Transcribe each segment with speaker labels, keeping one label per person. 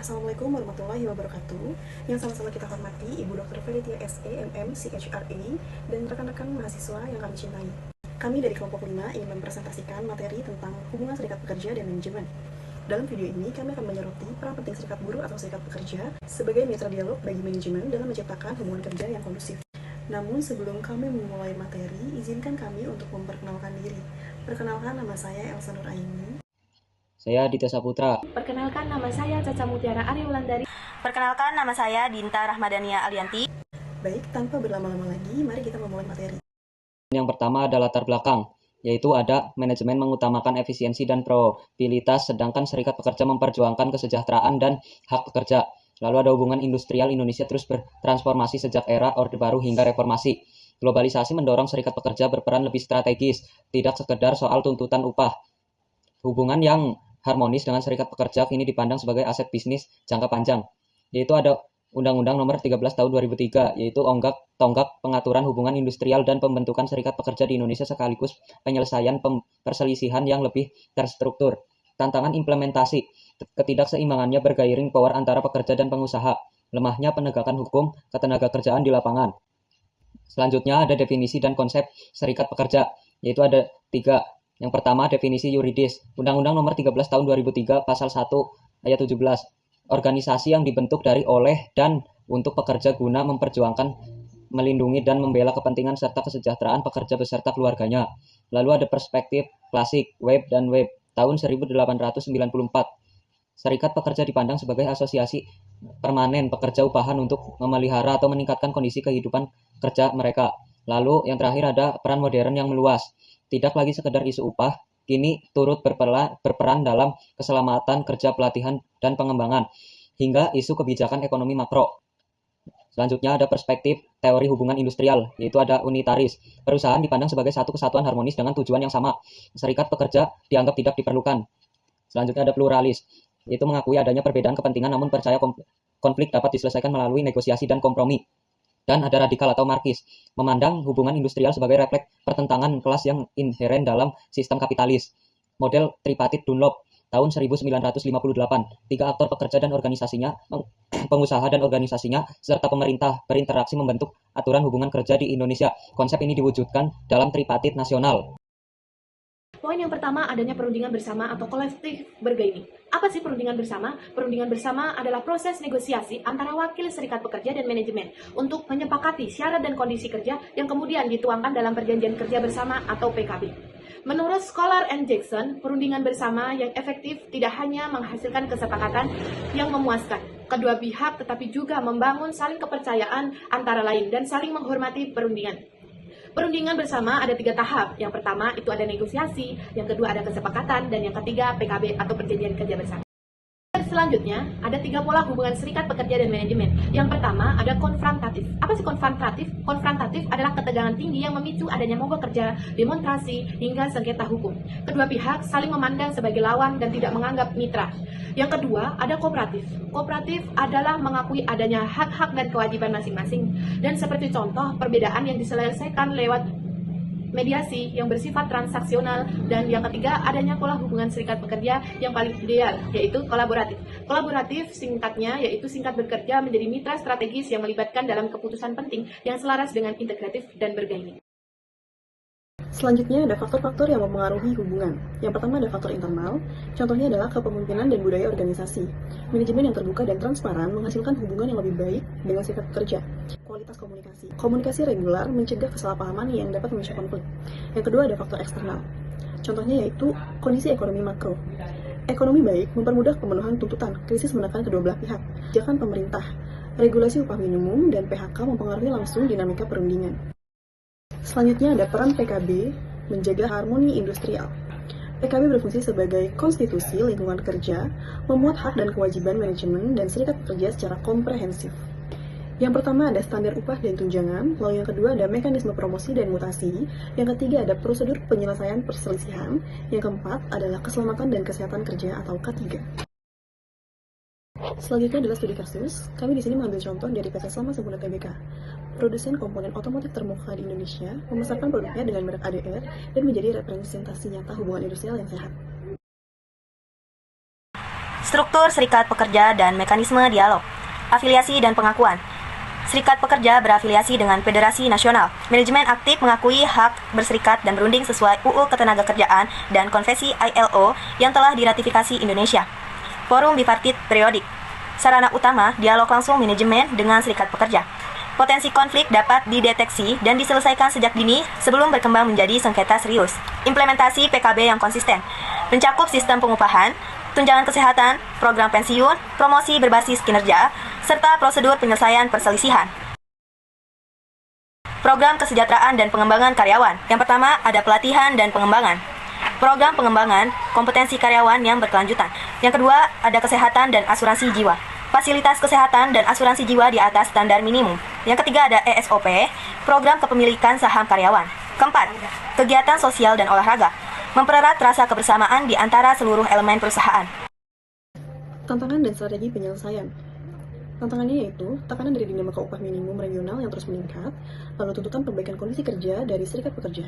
Speaker 1: Assalamualaikum warahmatullahi wabarakatuh. Yang sama-sama kita hormati Ibu Dr. Felitia SE, MM, CHRA, dan rekan-rekan mahasiswa yang kami cintai. Kami dari kelompok 5 ingin mempresentasikan materi tentang hubungan serikat pekerja dan manajemen. Dalam video ini, kami akan menyoroti peran penting serikat buruh atau serikat pekerja sebagai mitra dialog bagi manajemen dalam menciptakan hubungan kerja yang kondusif. Namun sebelum kami memulai materi, izinkan kami untuk memperkenalkan diri. Perkenalkan, nama saya Elsa Nuraini.
Speaker 2: Saya Aditya Saputra.
Speaker 3: Perkenalkan, nama saya Caca Mutiara Arya Wulandari.
Speaker 4: Perkenalkan, nama saya Dinta Rahmadania Alianti.
Speaker 1: Baik, tanpa berlama-lama lagi, mari kita memulai materi.
Speaker 2: Yang pertama ada latar belakang, yaitu ada manajemen mengutamakan efisiensi dan probabilitas, sedangkan serikat pekerja memperjuangkan kesejahteraan dan hak pekerja. Lalu ada hubungan industrial Indonesia terus bertransformasi sejak era Orde Baru hingga reformasi. Globalisasi mendorong serikat pekerja berperan lebih strategis, tidak sekedar soal tuntutan upah. Hubungan yang harmonis dengan serikat pekerja kini dipandang sebagai aset bisnis jangka panjang, yaitu ada Undang-Undang Nomor 13 Tahun 2003, yaitu tonggak pengaturan hubungan industrial dan pembentukan serikat pekerja di Indonesia sekaligus penyelesaian perselisihan yang lebih terstruktur. Tantangan implementasi, ketidakseimbangannya bergairing power antara pekerja dan pengusaha, lemahnya penegakan hukum ketenagakerjaan di lapangan. Selanjutnya ada definisi dan konsep serikat pekerja, yaitu ada 3. Yang pertama, definisi yuridis. Undang-Undang Nomor 13 Tahun 2003 Pasal 1 Ayat 17. Organisasi yang dibentuk dari, oleh, dan untuk pekerja guna memperjuangkan, melindungi, dan membela kepentingan serta kesejahteraan pekerja beserta keluarganya. Lalu ada perspektif klasik, Webb dan Webb, tahun 1894. Serikat pekerja dipandang sebagai asosiasi permanen pekerja upahan untuk memelihara atau meningkatkan kondisi kehidupan kerja mereka. Lalu yang terakhir ada peran modern yang meluas. Tidak lagi sekedar isu upah, kini turut berperan dalam keselamatan kerja, pelatihan, dan pengembangan, hingga isu kebijakan ekonomi makro. Selanjutnya ada perspektif teori hubungan industrial, yaitu ada unitaris. Perusahaan dipandang sebagai satu kesatuan harmonis dengan tujuan yang sama. Serikat pekerja dianggap tidak diperlukan. Selanjutnya ada pluralis, yaitu mengakui adanya perbedaan kepentingan namun percaya konflik dapat diselesaikan melalui negosiasi dan kompromi. Dan ada radikal atau marxis, memandang hubungan industrial sebagai refleks pertentangan kelas yang inheren dalam sistem kapitalis. Model tripartit Dunlop tahun 1958, 3 aktor pekerja dan organisasinya, pengusaha dan organisasinya, serta pemerintah berinteraksi membentuk aturan hubungan kerja di Indonesia. Konsep ini diwujudkan dalam tripartit nasional.
Speaker 3: Poin yang pertama, adanya perundingan bersama atau collective bargaining. Apa sih perundingan bersama? Perundingan bersama adalah proses negosiasi antara wakil serikat pekerja dan manajemen untuk menyepakati syarat dan kondisi kerja yang kemudian dituangkan dalam perjanjian kerja bersama atau PKB. Menurut Scholar and Jackson, perundingan bersama yang efektif tidak hanya menghasilkan kesepakatan yang memuaskan kedua pihak, tetapi juga membangun saling kepercayaan antara lain dan saling menghormati perundingan. Perundingan bersama ada 3 tahap. Yang pertama itu ada negosiasi, yang kedua ada kesepakatan, dan yang ketiga PKB atau perjanjian kerja bersama. Selanjutnya, ada 3 pola hubungan serikat pekerja dan manajemen. Yang pertama, ada konfrontatif. Apa sih konfrontatif? Konfrontatif adalah ketegangan tinggi yang memicu adanya mogok kerja, demonstrasi, hingga sengketa hukum. Kedua pihak saling memandang sebagai lawan dan tidak menganggap mitra. Yang kedua, ada kooperatif. Kooperatif adalah mengakui adanya hak-hak dan kewajiban masing-masing. Dan seperti contoh, perbedaan yang diselesaikan lewat mediasi yang bersifat transaksional. Dan yang ketiga, adanya pola hubungan serikat pekerja yang paling ideal, yaitu kolaboratif. Kolaboratif singkatnya yaitu singkat bekerja menjadi mitra strategis yang melibatkan dalam keputusan penting yang selaras dengan integratif dan bergaining.
Speaker 1: Selanjutnya ada faktor-faktor yang mempengaruhi hubungan. Yang pertama ada faktor internal, contohnya adalah kepemimpinan dan budaya organisasi. Manajemen yang terbuka dan transparan menghasilkan hubungan yang lebih baik dengan serikat pekerja. Kualitas komunikasi. Komunikasi regular mencegah kesalahpahaman yang dapat memicu konflik. Yang kedua ada faktor eksternal. Contohnya yaitu kondisi ekonomi makro. Ekonomi baik mempermudah pemenuhan tuntutan, krisis menekan kedua belah pihak. Kebijakan pemerintah, regulasi upah minimum, dan PHK mempengaruhi langsung dinamika perundingan. Selanjutnya ada peran PKB menjaga harmoni industrial. PKB berfungsi sebagai konstitusi lingkungan kerja, memuat hak dan kewajiban manajemen dan serikat pekerja secara komprehensif. Yang pertama ada standar upah dan tunjangan, lalu yang kedua ada mekanisme promosi dan mutasi, yang ketiga ada prosedur penyelesaian perselisihan, yang keempat adalah keselamatan dan kesehatan kerja atau K3. Selanjutnya adalah studi kasus. Kami di sini mengambil contoh dari PT Selama Sempurna Tbk, produsen komponen otomotif terkemuka di Indonesia, memasarkan produknya dengan merek ADR dan menjadi representasi nyata hubungan industrial yang sehat.
Speaker 4: Struktur serikat pekerja dan mekanisme dialog. Afiliasi dan pengakuan. Serikat pekerja berafiliasi dengan Federasi Nasional. Manajemen aktif mengakui hak berserikat dan berunding sesuai UU Ketenagakerjaan dan Konvensi ILO yang telah diratifikasi Indonesia. Forum bipartit periodik. Sarana utama dialog langsung manajemen dengan serikat pekerja. Potensi konflik dapat dideteksi dan diselesaikan sejak dini sebelum berkembang menjadi sengketa serius. Implementasi PKB yang konsisten. Mencakup sistem pengupahan, tunjangan kesehatan, program pensiun, promosi berbasis kinerja, serta prosedur penyelesaian perselisihan. Program kesejahteraan dan pengembangan karyawan. Yang pertama, ada pelatihan dan pengembangan. Program pengembangan kompetensi karyawan yang berkelanjutan. Yang kedua, ada kesehatan dan asuransi jiwa. Fasilitas kesehatan dan asuransi jiwa di atas standar minimum. Yang ketiga, ada ESOP, program kepemilikan saham karyawan. Keempat, kegiatan sosial dan olahraga. Mempererat rasa kebersamaan di antara seluruh elemen perusahaan.
Speaker 1: Tantangan dan strategi penyelesaian. Tantangannya yaitu tekanan dari dinamika upah minimum regional yang terus meningkat, lalu tuntutan perbaikan kondisi kerja dari serikat pekerja.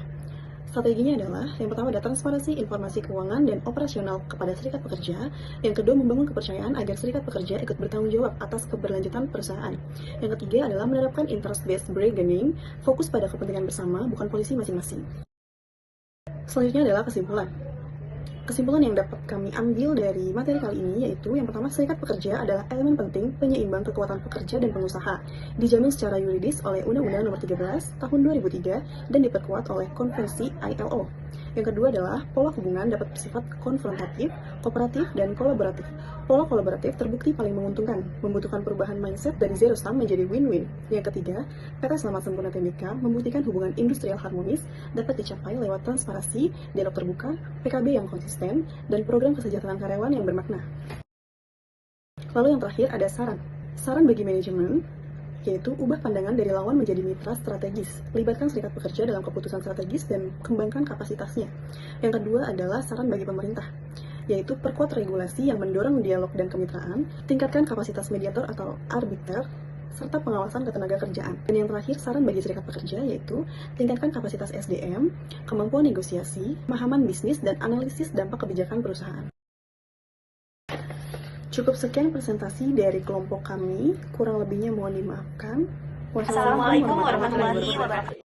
Speaker 1: Strateginya adalah, yang pertama ada transparansi informasi keuangan dan operasional kepada serikat pekerja, yang kedua membangun kepercayaan agar serikat pekerja ikut bertanggung jawab atas keberlanjutan perusahaan. Yang ketiga adalah menerapkan interest-based bargaining, fokus pada kepentingan bersama, bukan polisi masing-masing. Selanjutnya adalah kesimpulan. Kesimpulan yang dapat kami ambil dari materi kali ini yaitu yang pertama, serikat pekerja adalah elemen penting penyeimbang kekuatan pekerja dan pengusaha, dijamin secara yuridis oleh Undang-Undang Nomor 13 Tahun 2003 dan diperkuat oleh Konvensi ILO. Yang kedua adalah pola hubungan dapat bersifat konfrontatif, kooperatif, dan kolaboratif. Pola kolaboratif terbukti paling menguntungkan, membutuhkan perubahan mindset dari zero sum menjadi win-win. Yang ketiga, PT Selamat Sempurna Tbk membuktikan hubungan industrial harmonis dapat dicapai lewat transparansi, dialog terbuka, PKB yang konsisten, dan program kesejahteraan karyawan yang bermakna. Lalu yang terakhir ada saran. Saran bagi manajemen, yaitu ubah pandangan dari lawan menjadi mitra strategis. Libatkan serikat pekerja dalam keputusan strategis dan kembangkan kapasitasnya. Yang kedua adalah saran bagi pemerintah, yaitu perkuat regulasi yang mendorong dialog dan kemitraan, tingkatkan kapasitas mediator atau arbiter, serta pengawasan ketenagakerjaan. Dan yang terakhir, saran bagi serikat pekerja yaitu tingkatkan kapasitas SDM, kemampuan negosiasi, pemahaman bisnis, dan analisis dampak kebijakan perusahaan. Cukup sekian presentasi dari kelompok kami, kurang lebihnya mohon dimaafkan.
Speaker 4: Assalamualaikum warahmatullahi wabarakatuh.